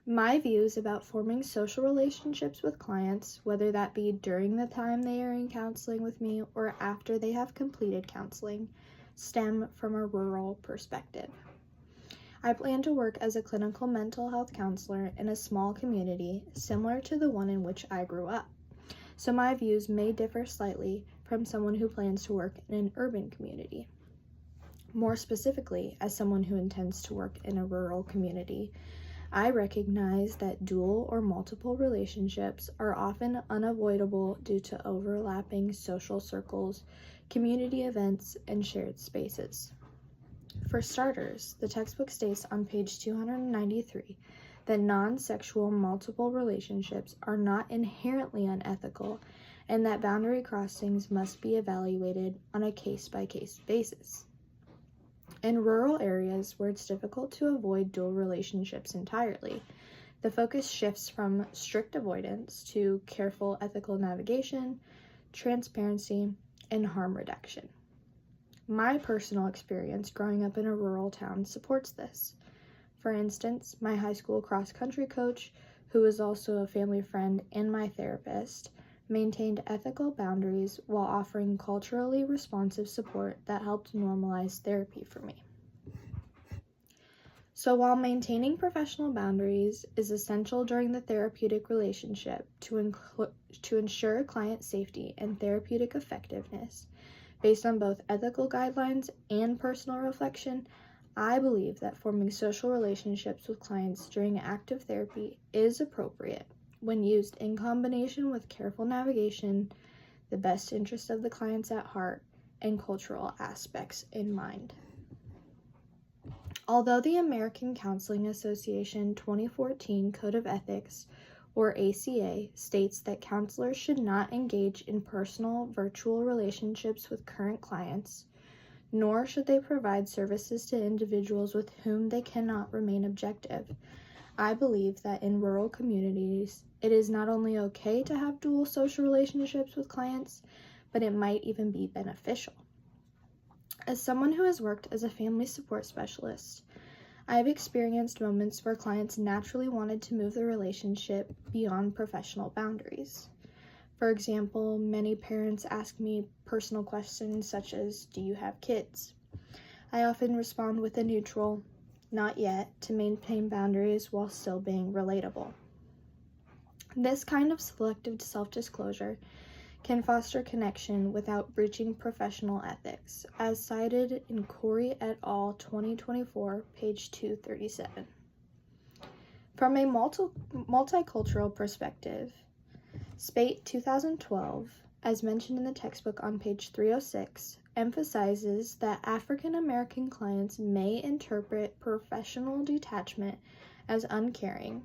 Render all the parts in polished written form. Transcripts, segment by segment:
My views about forming social relationships with clients, whether that be during the time they are in counseling with me or after they have completed counseling, stem from a rural perspective. I plan to work as a clinical mental health counselor in a small community similar to the one in which I grew up, so my views may differ slightly from someone who plans to work in an urban community. More specifically, as someone who intends to work in a rural community, I recognize that dual or multiple relationships are often unavoidable due to overlapping social circles, community events, and shared spaces. For starters, the textbook states on page 293 that non-sexual multiple relationships are not inherently unethical and that boundary crossings must be evaluated on a case-by-case basis. In rural areas where it's difficult to avoid dual relationships entirely, the focus shifts from strict avoidance to careful ethical navigation, transparency, and harm reduction. My personal experience growing up in a rural town supports this. For instance, my high school cross-country coach, who was also a family friend and my therapist, maintained ethical boundaries while offering culturally responsive support that helped normalize therapy for me. So while maintaining professional boundaries is essential during the therapeutic relationship to ensure client safety and therapeutic effectiveness, based on both ethical guidelines and personal reflection, I believe that forming social relationships with clients during active therapy is appropriate when used in combination with careful navigation, the best interest of the clients at heart, and cultural aspects in mind. Although the American Counseling Association 2014 Code of Ethics, or ACA, states that counselors should not engage in personal virtual relationships with current clients, nor should they provide services to individuals with whom they cannot remain objective, I believe that in rural communities, it is not only okay to have dual social relationships with clients, but it might even be beneficial. As someone who has worked as a family support specialist, I have experienced moments where clients naturally wanted to move the relationship beyond professional boundaries. For example, many parents ask me personal questions such as, "Do you have kids?" I often respond with a neutral, "Not yet," to maintain boundaries while still being relatable. This kind of selective self-disclosure can foster connection without breaching professional ethics, as cited in Corey et al. 2024, page 237. From a multicultural perspective, Spate 2012, as mentioned in the textbook on page 306, emphasizes that African American clients may interpret professional detachment as uncaring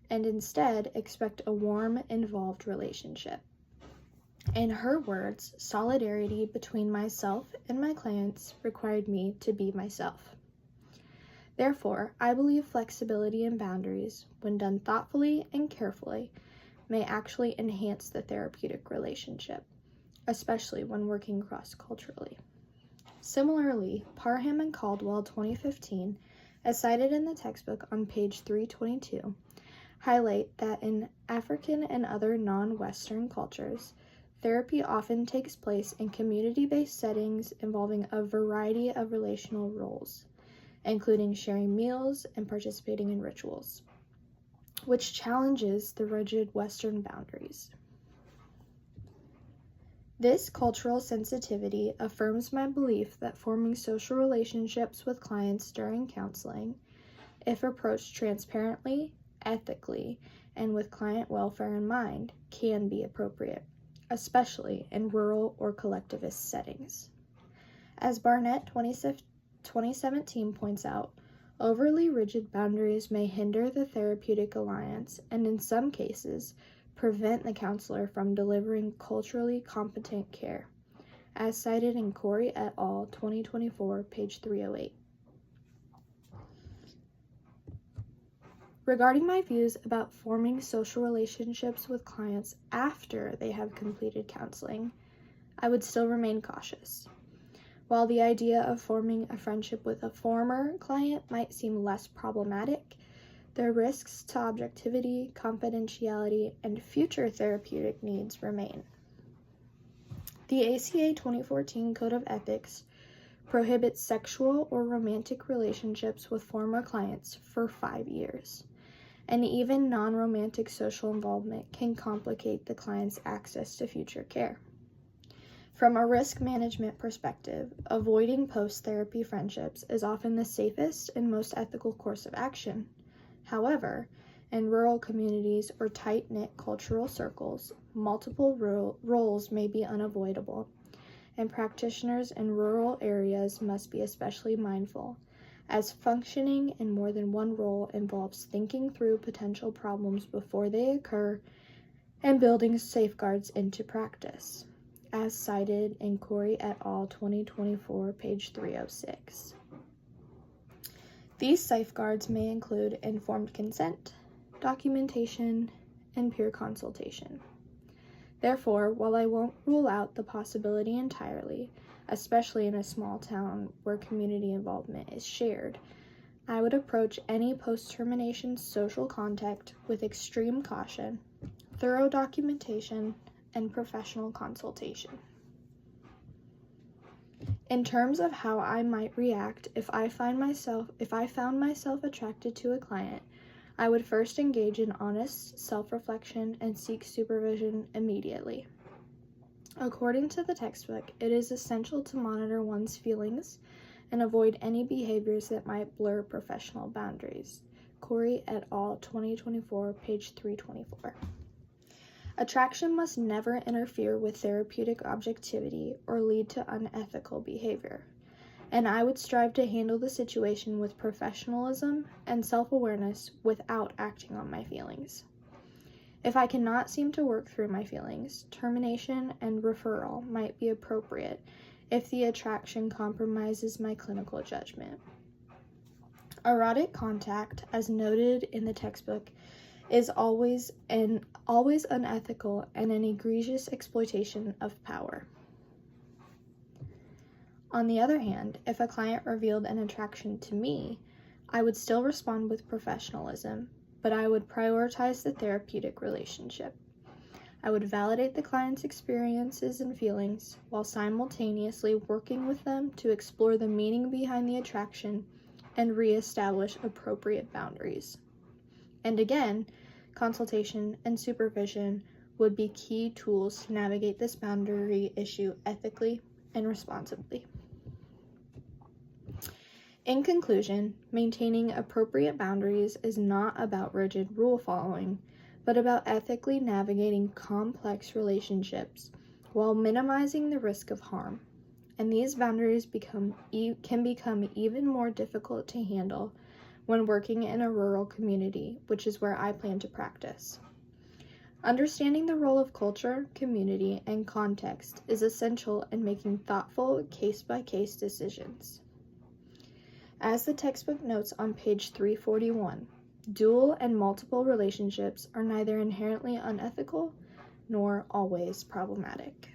and instead expect a warm, involved relationship. In her words, solidarity between myself and my clients required me to be myself. Therefore, I believe flexibility and boundaries, when done thoughtfully and carefully, may actually enhance the therapeutic relationship, especially when working cross-culturally. Similarly, Parham and Caldwell 2015, as cited in the textbook on page 322, highlight that in African and other non-Western cultures, therapy often takes place in community-based settings involving a variety of relational roles, including sharing meals and participating in rituals, which challenges the rigid Western boundaries. This cultural sensitivity affirms my belief that forming social relationships with clients during counseling, if approached transparently, ethically, and with client welfare in mind, can be appropriate, especially in rural or collectivist settings. As Barnett 2017 points out, overly rigid boundaries may hinder the therapeutic alliance and in some cases prevent the counselor from delivering culturally competent care, as cited in Corey et al. 2024, page 308. Regarding my views about forming social relationships with clients after they have completed counseling, I would still remain cautious. While the idea of forming a friendship with a former client might seem less problematic, their risks to objectivity, confidentiality, and future therapeutic needs remain. The ACA 2014 Code of Ethics prohibits sexual or romantic relationships with former clients for 5 years, and even non-romantic social involvement can complicate the client's access to future care. From a risk management perspective, avoiding post-therapy friendships is often the safest and most ethical course of action. However, in rural communities or tight-knit cultural circles, multiple roles may be unavoidable, and practitioners in rural areas must be especially mindful, as functioning in more than one role involves thinking through potential problems before they occur and building safeguards into practice, as cited in Corey et al. 2024, page 306. These safeguards may include informed consent, documentation, and peer consultation. Therefore, while I won't rule out the possibility entirely, especially in a small town where community involvement is shared, I would approach any post-termination social contact with extreme caution, thorough documentation, and professional consultation. In terms of how I might react if I found myself attracted to a client, I would first engage in honest self-reflection and seek supervision immediately. According to the textbook, it is essential to monitor one's feelings and avoid any behaviors that might blur professional boundaries. Corey et al. 2024, page 324. Attraction must never interfere with therapeutic objectivity or lead to unethical behavior, and I would strive to handle the situation with professionalism and self-awareness without acting on my feelings. If I cannot seem to work through my feelings, termination and referral might be appropriate if the attraction compromises my clinical judgment. Erotic contact, as noted in the textbook, is always unethical and an egregious exploitation of power. On the other hand, if a client revealed an attraction to me, I would still respond with professionalism, but I would prioritize the therapeutic relationship. I would validate the client's experiences and feelings while simultaneously working with them to explore the meaning behind the attraction and reestablish appropriate boundaries. And again, consultation and supervision would be key tools to navigate this boundary issue ethically and responsibly. In conclusion, maintaining appropriate boundaries is not about rigid rule following, but about ethically navigating complex relationships while minimizing the risk of harm. And these boundaries can become even more difficult to handle when working in a rural community, which is where I plan to practice. Understanding the role of culture, community, and context is essential in making thoughtful, case-by-case decisions. As the textbook notes on page 341, dual and multiple relationships are neither inherently unethical nor always problematic.